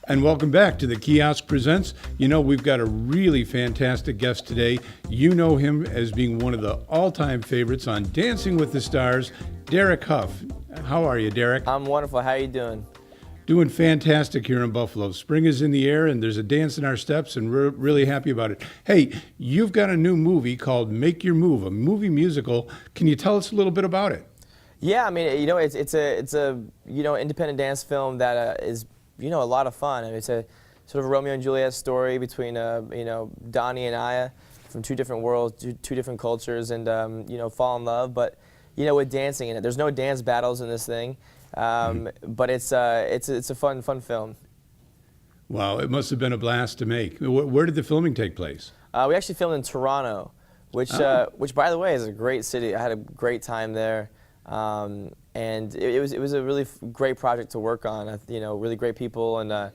And welcome back to the Kiosk Presents. You know, we've got a really fantastic guest today. You know him as being one of the all-time favorites on Dancing with the Stars, Derek Hough. How are you, Derek? I'm wonderful. How are you doing? Doing fantastic here in Buffalo. Spring is in the air and there's a dance in our steps and we're really happy about it. Hey, you've got a new movie called Make Your Move, a movie musical. Can you tell us a little bit about it? Yeah, I mean, you know, it's a independent dance film that is a lot of fun. I mean, it's a sort of a Romeo and Juliet story between Donnie and Aya from two different worlds, two different cultures, and fall in love. But with dancing in it, there's no dance battles in this thing, but it's a fun film. Wow, it must have been a blast to make. Where did the filming take place? We actually filmed in Toronto, which by the way is a great city. I had a great time there. And it was a really great project to work on. Really great people, and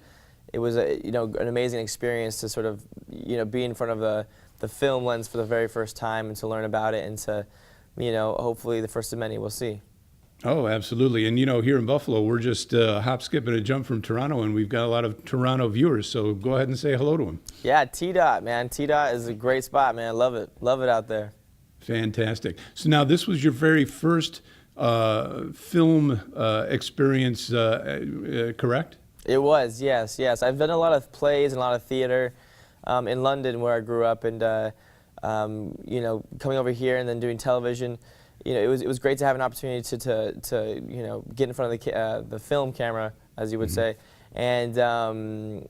it was an amazing experience to sort of be in front of the film lens for the very first time and to learn about it and to hopefully the first of many. We'll see. Oh, absolutely. And here in Buffalo, we're just hop, skip, and a jump from Toronto, and we've got a lot of Toronto viewers. So go ahead and say hello to them. Yeah, T-Dot, man. T-Dot is a great spot, man. Love it out there. Fantastic. So now this was your very first film experience, correct? It was, yes. I've done a lot of plays and a lot of theater in London, where I grew up, and coming over here and then doing television. It was great to have an opportunity to get in front of the film camera, as you would say, and.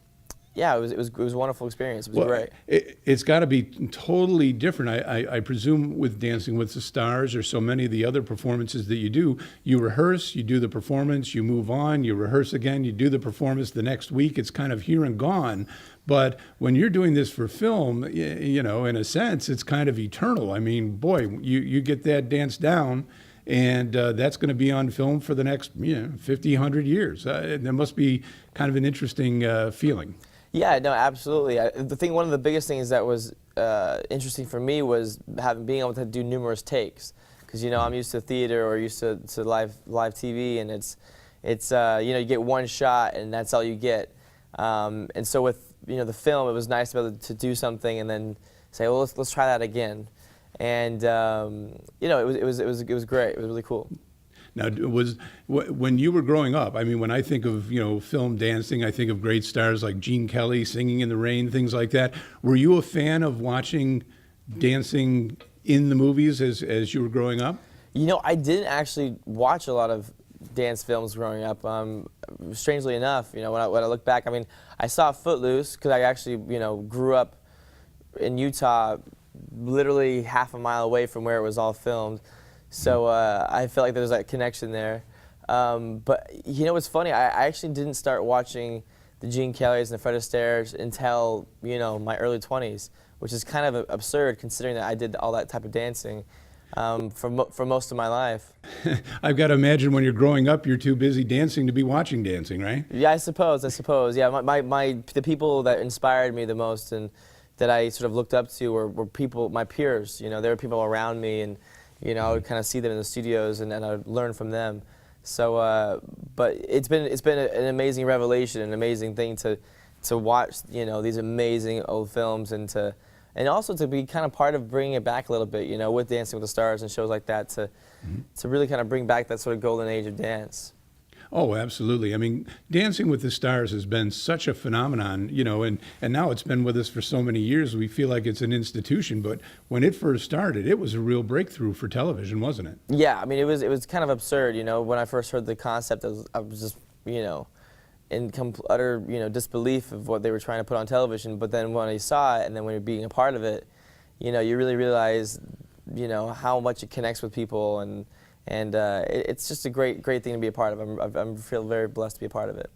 Yeah, it was a wonderful experience. It was great. It's got to be totally different. I presume with Dancing with the Stars or so many of the other performances that you do, you rehearse, you do the performance, you move on, you rehearse again, you do the performance the next week. It's kind of here and gone. But when you're doing this for film, in a sense, it's kind of eternal. I mean, boy, you get that dance down, and that's going to be on film for the next 50, 100 years. That must be kind of an interesting feeling. Yeah, no, absolutely. One of the biggest things that was interesting for me was being able to do numerous takes, because I'm used to theater or used to live TV, and it's you get one shot and that's all you get. And so with the film, it was nice to be able to do something and then say, well, let's try that again, and it was great. It was really cool. Now, when you were growing up, I mean, when I think of, film dancing, I think of great stars like Gene Kelly, Singing in the Rain, things like that. Were you a fan of watching dancing in the movies as you were growing up? I didn't actually watch a lot of dance films growing up. Strangely enough, when I look back, I mean, I saw Footloose because I actually, grew up in Utah, literally half a mile away from where it was all filmed. So I feel like there's that connection there. But what's funny, I actually didn't start watching the Gene Kellys and the Fred Astaire's until my early 20s, which is kind of absurd considering that I did all that type of dancing for most of my life. I've got to imagine when you're growing up, you're too busy dancing to be watching dancing, right? Yeah, I suppose. Yeah, the people that inspired me the most and that I sort of looked up to were people, my peers. There were people around me, and I would kind of see them in the studios, and I would learn from them. So, but it's been an amazing revelation, an amazing thing to watch, these amazing old films, and also to be kind of part of bringing it back a little bit, with Dancing with the Stars and shows like that, to really kind of bring back that sort of golden age of dance. Oh, absolutely. I mean, Dancing with the Stars has been such a phenomenon, and now it's been with us for so many years. We feel like it's an institution, but when it first started, it was a real breakthrough for television, wasn't it? Yeah, I mean, it was kind of absurd, when I first heard the concept, I was just, in utter, disbelief of what they were trying to put on television. But then when I saw it, and then when you're being a part of it, you really realize, how much it connects with people, and it's just a great thing to be a part of. I feel very blessed to be a part of it.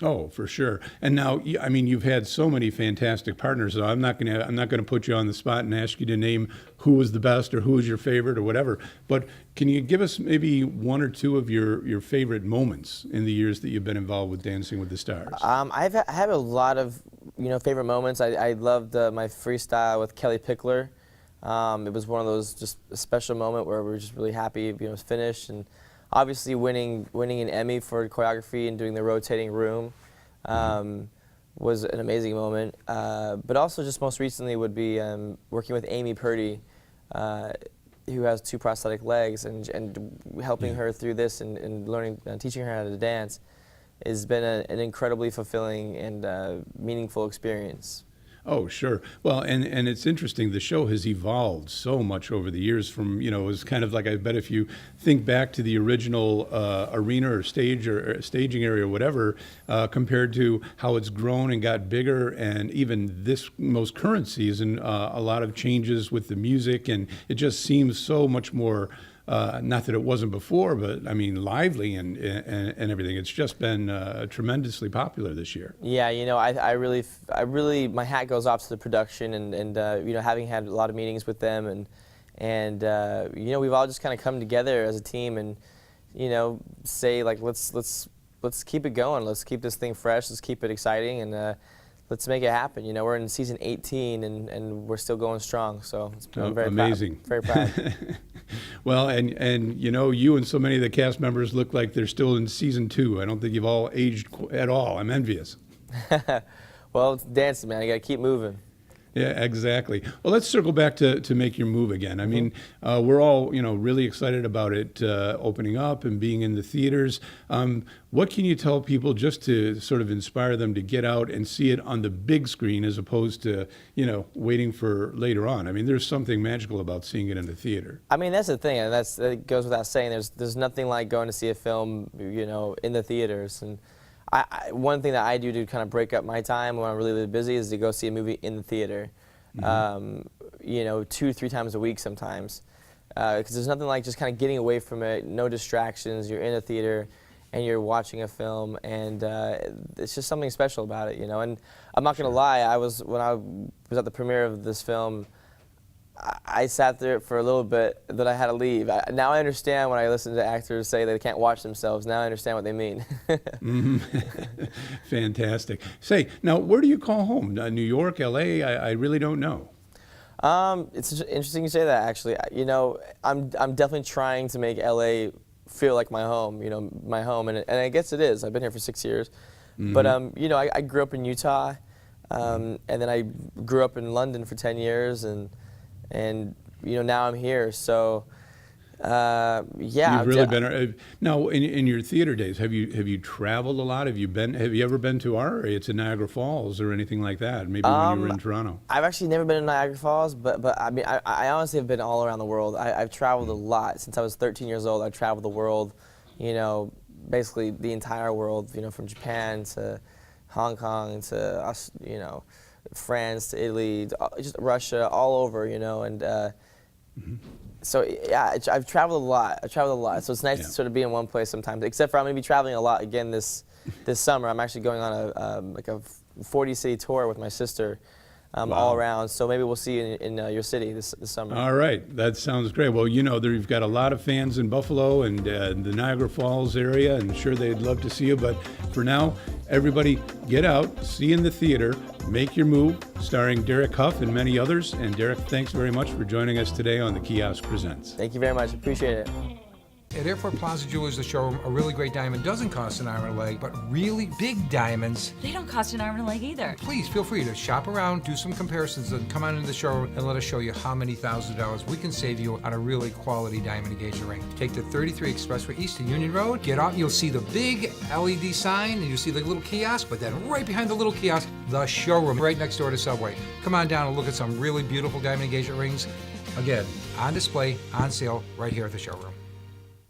Oh, for sure. And now, I mean, you've had so many fantastic partners. So I'm not gonna put you on the spot and ask you to name who was the best or who was your favorite or whatever. But can you give us maybe one or two of your favorite moments in the years that you've been involved with Dancing with the Stars? I have a lot of favorite moments. I loved my freestyle with Kelly Pickler. It was one of those just a special moment where we were just really happy it was finished, and obviously winning an Emmy for choreography and doing the rotating room was an amazing moment. But also just most recently would be working with Amy Purdy, who has 2 prosthetic legs, and helping her through this and learning, teaching her how to dance has been an incredibly fulfilling and meaningful experience. Oh, sure. Well, and it's interesting. The show has evolved so much over the years from, it was kind of like, I bet if you think back to the original arena or stage or staging area or whatever, compared to how it's grown and got bigger, and even this most current season, a lot of changes with the music, and it just seems so much more, not that it wasn't before, but I mean, lively and everything. It's just been tremendously popular this year. Yeah, I really, my hat goes off to the production and having had a lot of meetings with them and we've all just kind of come together as a team and, say like, let's keep it going. Let's keep this thing fresh. Let's keep it exciting and let's make it happen. We're in season 18 and we're still going strong. So I'm very amazing. Proud, very proud. Well, and you and so many of the cast members look like they're still in season 2. I don't think you've all aged at all. I'm envious. Well, it's dancing, man. You got to keep moving. Yeah, exactly. Well, let's circle back to Make Your Move again. I mean, we're all, really excited about it opening up and being in the theaters. What can you tell people just to sort of inspire them to get out and see it on the big screen as opposed to, waiting for later on? I mean, there's something magical about seeing it in the theater. I mean, that's the thing, and that goes without saying. There's nothing like going to see a film, in the theaters. And one thing that I do to kind of break up my time when I'm really busy is to go see a movie in the theater, 2-3 times a week sometimes. Because there's nothing like just kind of getting away from it, no distractions, you're in a theater and you're watching a film, and it's just something special about it, And I'm not going to lie, when I was at the premiere of this film, I sat there for a little bit, but I had to leave. Now I understand when I listen to actors say they can't watch themselves. Now I understand what they mean. Fantastic. Say, now where do you call home? New York, L.A.? I really don't know. It's interesting you say that, actually. I'm definitely trying to make L.A. feel like my home, my home. And I guess it is. I've been here for 6 years. But, I grew up in Utah, and then I grew up in London for 10 years, and now I'm here. So yeah. You've really been now in your theater days. Have you traveled a lot? Have you ever been to our area, to Niagara Falls or anything like that? Maybe when you were in Toronto. I've actually never been to Niagara Falls, but I mean I honestly have been all around the world. I've traveled a lot since I was 13 years old. I've traveled the world, basically the entire world. From Japan to Hong Kong to us, France to Italy, just Russia, all over, and so yeah, I've traveled a lot. So it's nice to sort of be in one place sometimes. Except for I'm going to be traveling a lot again this summer. I'm actually going on a 40-city tour with my sister, all around. So maybe we'll see you in your city this summer. All right, that sounds great. Well, you've got a lot of fans in Buffalo and the Niagara Falls area, and sure they'd love to see you. But for now, everybody get out, see in the theater, Make Your Move, starring Derek Hough and many others. And Derek, thanks very much for joining us today on the Kiosk Presents. Thank you very much. Appreciate it. At Airport Plaza Jewelers, the showroom, a really great diamond doesn't cost an arm and a leg, but really big diamonds, they don't cost an arm and a leg either. Please feel free to shop around, do some comparisons, and come on into the showroom and let us show you how many thousands of dollars we can save you on a really quality diamond engagement ring. Take the 33 Expressway East to Union Road, get out, and you'll see the big LED sign, and you'll see the little kiosk, but then right behind the little kiosk, the showroom, right next door to Subway. Come on down and look at some really beautiful diamond engagement rings. Again, on display, on sale, right here at the showroom.